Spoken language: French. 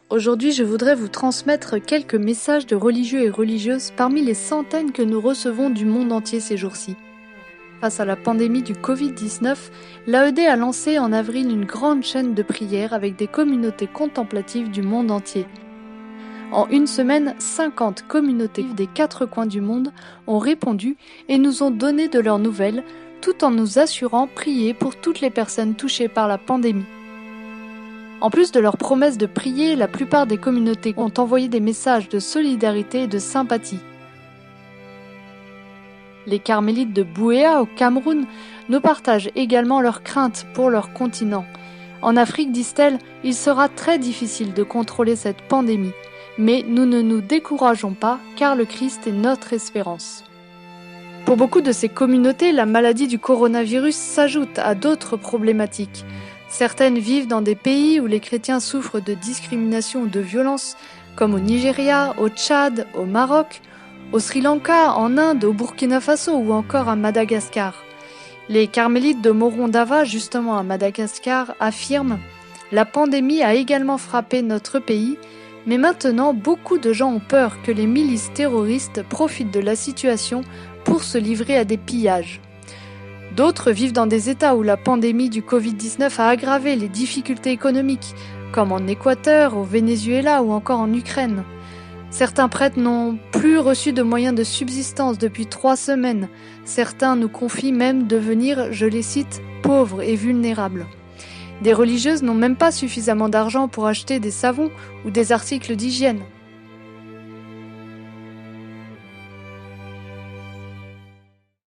Aujourd'hui, je voudrais vous transmettre quelques messages de religieux et religieuses parmi les centaines que nous recevons du monde entier ces jours-ci. Face à la pandémie du Covid-19, l'AED a lancé en avril une grande chaîne de prières avec des communautés contemplatives du monde entier. En une semaine, 50 communautés des 4 coins du monde ont répondu et nous ont donné de leurs nouvelles, tout en nous assurant prier pour toutes les personnes touchées par la pandémie. En plus de leur promesse de prier, la plupart des communautés ont envoyé des messages de solidarité et de sympathie. Les carmélites de Bouéa au Cameroun nous partagent également leurs craintes pour leur continent. En Afrique, disent-elles, il sera très difficile de contrôler cette pandémie, mais nous ne nous décourageons pas car le Christ est notre espérance. Pour beaucoup de ces communautés, la maladie du coronavirus s'ajoute à d'autres problématiques. Certaines vivent dans des pays où les chrétiens souffrent de discrimination ou de violence, comme au Nigeria, au Tchad, au Maroc, au Sri Lanka, en Inde, au Burkina Faso ou encore à Madagascar. Les carmélites de Morondava, justement à Madagascar, affirment « La pandémie a également frappé notre pays, mais maintenant beaucoup de gens ont peur que les milices terroristes profitent de la situation pour se livrer à des pillages. » D'autres vivent dans des États où la pandémie du Covid-19 a aggravé les difficultés économiques, comme en Équateur, au Venezuela ou encore en Ukraine. Certains prêtres n'ont plus reçu de moyens de subsistance depuis 3 semaines. Certains nous confient même devenir, je les cite, pauvres et vulnérables. Des religieuses n'ont même pas suffisamment d'argent pour acheter des savons ou des articles d'hygiène.